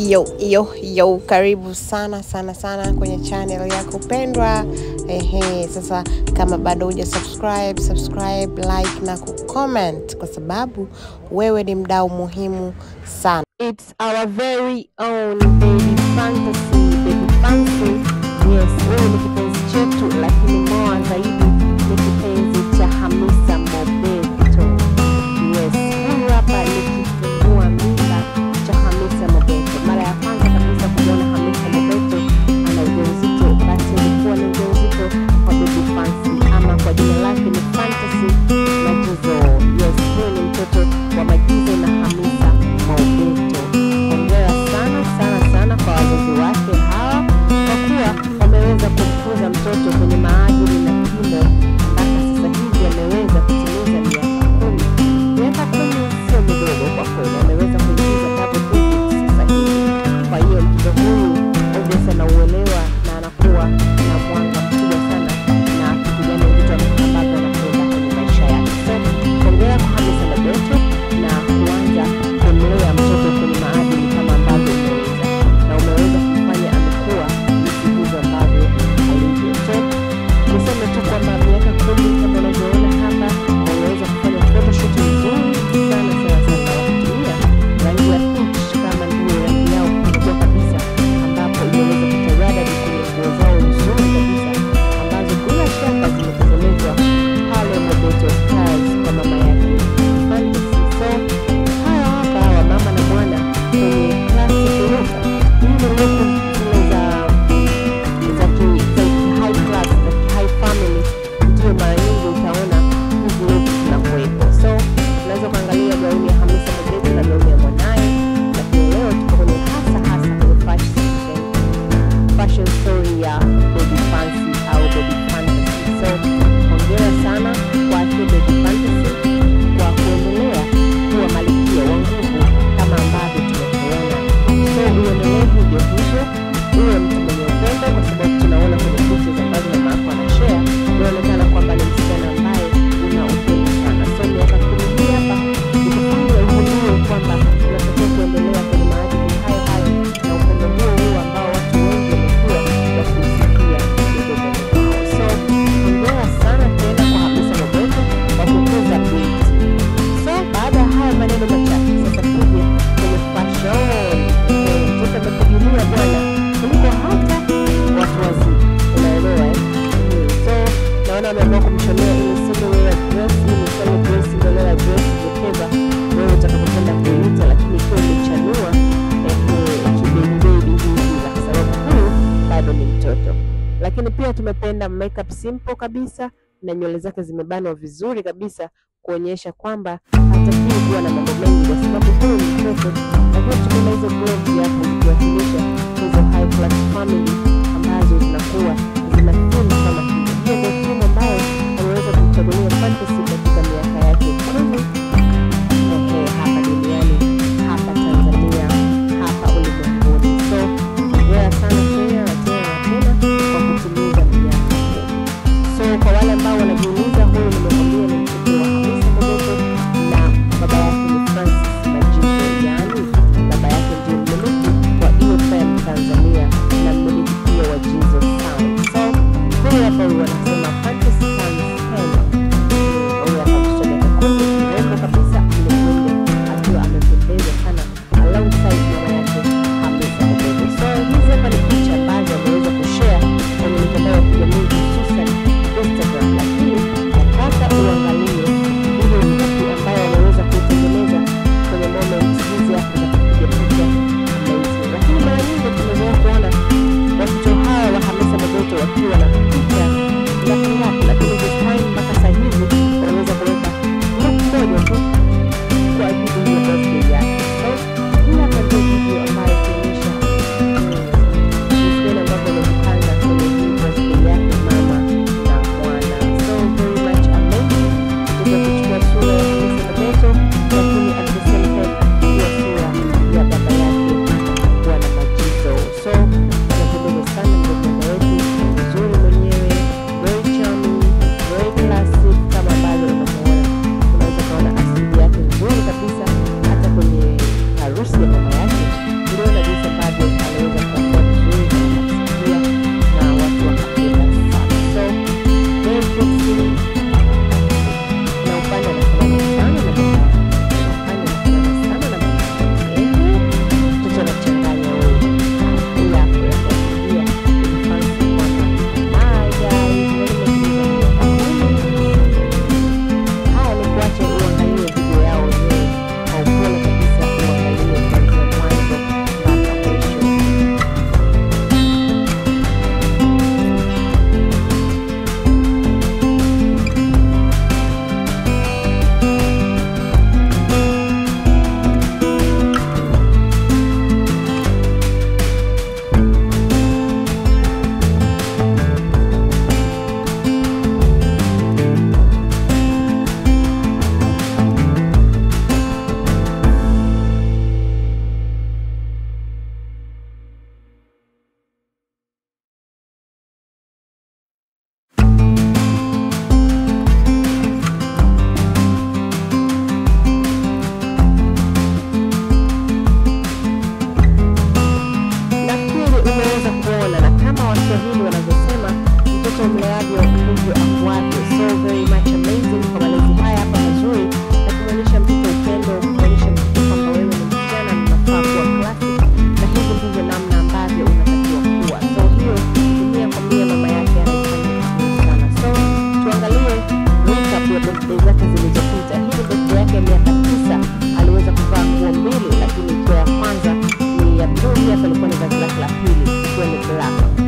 Yo, karibu sana kwenye channel yako pendwa. Sasa kama bado huja subscribe, like na comment kwa sababu wewe ni mdau muhimu sana. It's our very own baby fantasy. Yes, wewe ni kipenzi chetu, lakini more zaidi ni kipenzi cha Hamisa Mobeto. Yes, huyu hapa ni kifungua mimba cha Hamisa Mobeto. Mara ya kwanza kabisa kuona Hamisa Mobeto ana ujauzito, basi ilikuwa ni ujauzito wa baby fancy, ama kwa jina lake ni Fantasy Majizo. Yes, huyu ni mtoto wa Majizo na Hamisa Mobeto. Hongera sana kwa wazazi wake hawa, kwa kuwa wameweza kumkuza mtoto kwenye maadili na kimo mpaka sasa hivi ameweza kutimiza miaka 10 sio midogo kwa kweli, ameweza kuingiza double digits sasa hivi. Kwa hiyo mtoto huyu obviously anauelewa na anakuwa na mwanga mkubwa sana na kijana mtoto ambao anakwenda kwenye maisha yake. So hongera kwa Hamisa Mobeto na kuanza kumlea mtoto kwenye maadili kama ambavyo umeweza, na umeweza kumfanya amekuwa msikizo ambavyo alivyo. So niseme tu kwamba miaka 10 kama unavyoona hapa, wameweza kufanya photoshoot nzuri sana wakitumia rangi ya peach kama ndio rangi yao kubwa kabisa, ambapo imeweza kutarada kwenye nguo zao nzuri kabisa ambazo bila shaka zimetengenezwa pale Mobeto Stars kwa mama yake Fantasy. So haya hapa wa mama na mwana kwenye classic look, hii look za high class, za high family, ndio mara nyingi utaona hizi look zinakuwepo. So unaweza kuangalia gauni ya Hamisa Mobeto na gauni ya mwanae, lakini leo tuko kwenye hasa kwenye fashion story ya baby fancy au baby fantasy. So hongera sana kwa baby fantasy kwa kuendelea kuwa malkia wa nguvu kama ambavyo tumeona. So uendelee hivyo, uwe mtu mwenye upendo, kwa sababu tunaona kwenye pictures ambazo mama yako anashare inaonekana kwamba ni msichana ambaye una upendo sana. So miaka 10 hapa ikifanya ujue kwamba unatakiwa kuendelea kwenye maadili hayo na upendo huo ambao watu wengi wamekuwa wakisikia kidogo kwao. So hongera sana tena kwa Hamisa Mobeto kwa kukuza binti. So baada ya haya maneno machache, sasa tuje kwenye fashion. Mtoto amepigilia bwana kuliko hata watu wazima, unaelewa So naona ameamua kumshonea hii Cinderella dress, Cinderella dress zokeza wewe utakapokwenda kuita, lakini kwa imechanua kibaby hivi, kwa sababu huyu bado ni mtoto. Lakini pia tumependa makeup simple kabisa na nywele zake zimebanwa vizuri kabisa, kuonyesha kwamba hatakiwi kuwa na mambo mengi kwa sababu huyu ni mtoto. Lakini tumeona hizo gloves hapo zikiwakilisha hizo high class family ambazo zinakuwa zinafeel kama hiyo. Hiyo ndio timu ambayo ameweza kumchagulia Fantasy katika miaka yake 10 hapa duniani, hapa Tanzania, hapa ulimwenguni. So hongera sana tena kwa kutimiza miaka 10. So kwa wale ambao wanajiuliza, huyu nimemwambia ni mtoto wa Hamisa Mobeto na baba yake ni Fantasy Majizo, yani baba yake ndio mmiliki Waswahili wanavyosema, mtoto mleavyo ndivyo akuavyo. So very much amazing kwa malezi haya hapa mazuri na kumwonyesha mtoto upendo, kumwonyesha mtoto kwamba wewe ni msichana na unafaa kuwa classic, na hivi ndivyo namna ambavyo unatakiwa kuwa. So hiyo mia kwa mia mama yake anaifanya vizuri sana. So tuangalie recap ya birthday zake zilizopita. Hii birthday yake miaka 9 aliweza kuvaa nguo mbili, lakini ikiwa ya kwanza ni ya blue, hapa ilikuwa ni vazi lake la pili ikiwa ni black.